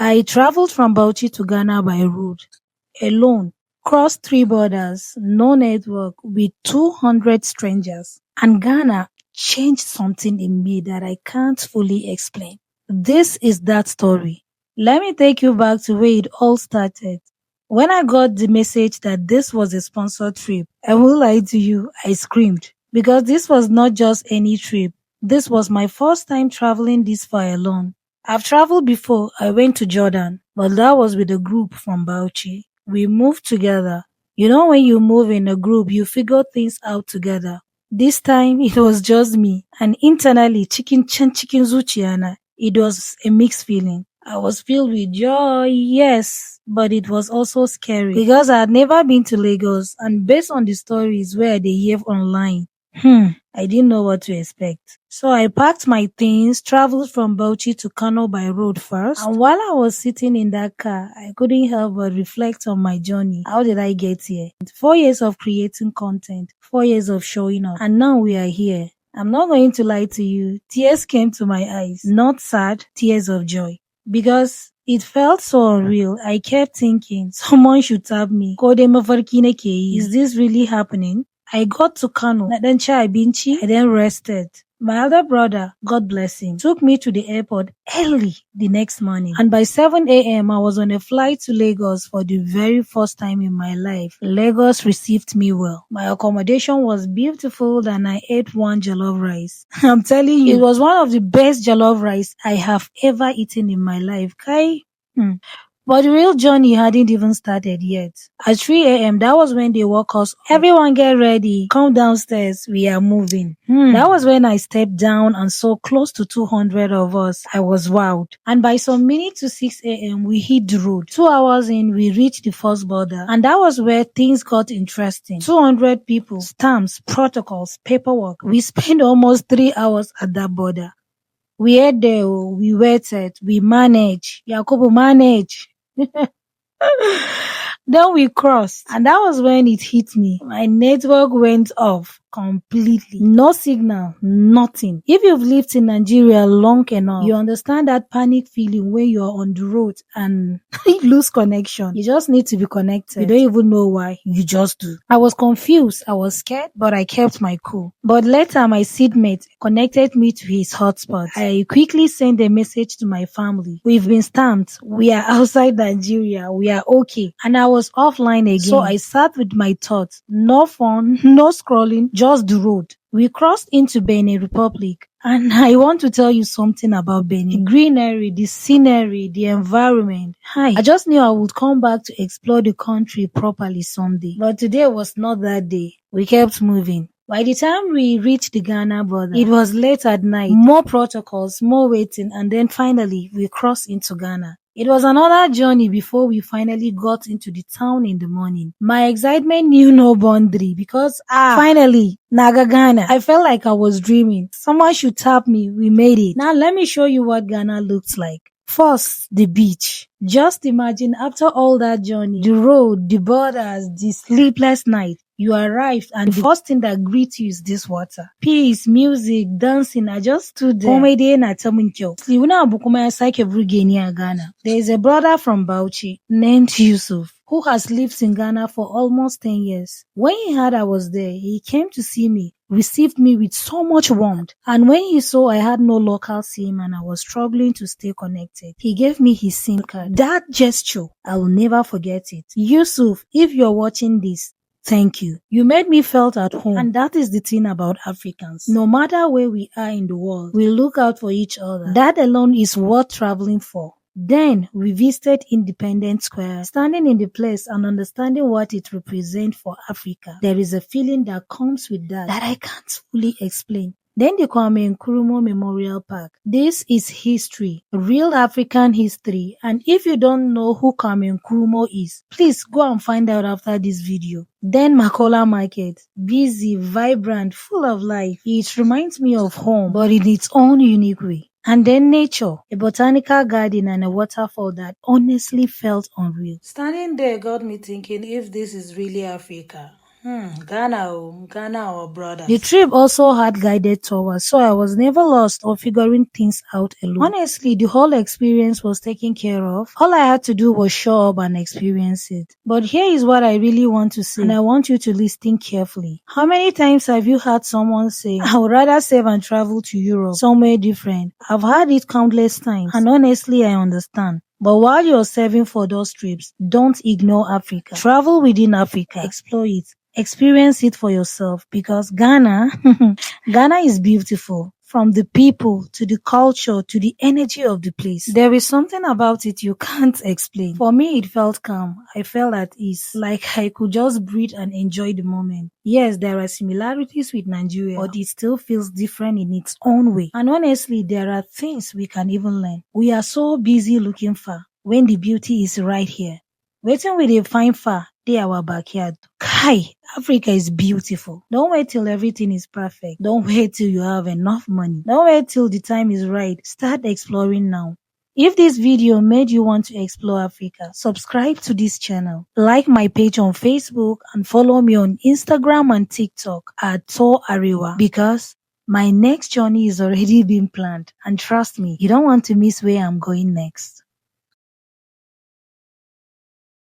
I traveled from Bauchi to Ghana by road, alone, crossed 3 borders, no network, with 200 strangers. And Ghana changed something in me that I can't fully explain. This is that story. Let me take you back to where it all started. When I got the message that this was a sponsored trip, I won't lie to you, I screamed. Because this was not just any trip. This was my first time traveling this far alone. I've traveled before. I went to Jordan, but that was with a group from Bauchi. We moved together. You know, when you move in a group, you figure things out together. This time, it was just me. And internally, chicken zuchiana. It was a mixed feeling. I was filled with joy, yes, but it was also scary because I had never been to Lagos, and based on the stories where they hear online, I didn't know what to expect. So I packed my things, traveled from Bauchi to Kano by road first. And while I was sitting in that car, I couldn't help but reflect on my journey. How did I get here? 4 years of creating content, 4 years of showing up, and now we are here. I'm not going to lie to you. Tears came to my eyes. Not sad, tears of joy. Because it felt so unreal. I kept thinking, someone should tap me. Is this really happening? I got to Kano, then Chai Binchi, I then rested. My elder brother, God bless him, took me to the airport early the next morning. And by 7 a.m., I was on a flight to Lagos for the very first time in my life. Lagos received me well. My accommodation was beautiful and I ate one jollof rice. I'm telling you, it was one of the best jollof rice I have ever eaten in my life. Kai. But the real journey hadn't even started yet. At 3 a.m., that was when they woke us up. Everyone get ready. Come downstairs. We are moving. That was when I stepped down and saw close to 200 of us. I was wowed. And by some minutes to 6 a.m., we hit the road. 2 hours in, we reached the first border. And that was where things got interesting. 200 people, stamps, protocols, paperwork. We spent almost 3 hours at that border. We ate there, we waited, we managed. Yakubu managed. Then we crossed, and that was when it hit me. My network went off completely. No signal, nothing. If you've lived in Nigeria long enough, you understand that panic feeling when you're on the road and you lose connection. You just need to be connected. You don't even know why. You just do. I was confused. I was scared, but I kept my cool. But later, my seatmate connected me to his hotspot. I quickly sent a message to my family. We've been stamped. We are outside Nigeria. We are okay. And I was offline again. So I sat with my thoughts. No phone, no scrolling, just the road. We crossed into Benin Republic, and I want to tell you something about Benin. The greenery, the scenery, the environment. I just knew I would come back to explore the country properly someday. But today was not that day. We kept moving. By the time we reached the Ghana border, it was late at night. More protocols, more waiting, and then finally we crossed into Ghana. It was another journey before we finally got into the town in the morning. My excitement knew no boundary because finally, Naga Ghana. I felt like I was dreaming. Someone should tap me. We made it. Now let me show you what Ghana looks like. First, the beach. Just imagine after all that journey, the road, the borders, the sleepless night, you arrived and the first thing that greets you is this water. Peace, music, dancing. I just stood there. There is a brother from Bauchi named Yusuf who has lived in Ghana for almost 10 years. When he heard I was there, he came to see me, received me with so much warmth. And when he saw I had no local SIM and I was struggling to stay connected, he gave me his SIM card. That gesture, I will never forget it. Yusuf, if you're watching this, thank you. You made me felt at home. And that is the thing about Africans. No matter where we are in the world, we look out for each other. That alone is worth traveling for. Then we visited Independence Square, standing in the place and understanding what it represents for Africa. There is a feeling that comes with that I can't fully explain. Then the Kwame Nkrumah Memorial Park. This is history, real African history. And if you don't know who Kwame Nkrumah is, please go and find out after this video. Then Makola Market, busy, vibrant, full of life. It reminds me of home, but in its own unique way. And then nature, a botanical garden and a waterfall that honestly felt unreal. Standing there got me thinking if this is really Africa. Ghana, our brothers. The trip also had guided tours, so I was never lost or figuring things out alone. Honestly, the whole experience was taken care of. All I had to do was show up and experience it. But here is what I really want to say, and I want you to listen carefully. How many times have you heard someone say, I would rather save and travel to Europe, somewhere different? I've heard it countless times, and honestly, I understand. But while you're saving for those trips, don't ignore Africa. Travel within Africa. Explore it. Experience it for yourself, because Ghana, Ghana is beautiful. From the people to the culture to the energy of the place. There is something about it you can't explain. For me, it felt calm. I felt at ease, like I could just breathe and enjoy the moment. Yes, there are similarities with Nigeria, but it still feels different in its own way. And honestly, there are things we can even learn. We are so busy looking far when the beauty is right here. Waiting we dey find far dey our backyard. Kai, Africa is beautiful. Don't wait till everything is perfect. Don't wait till you have enough money. Don't wait till the time is right. Start exploring now. If this video made you want to explore Africa, subscribe to this channel, like my page on Facebook, and follow me on Instagram and TikTok at Tour Ariwa, because my next journey is already being planned. And trust me, you don't want to miss where I'm going next.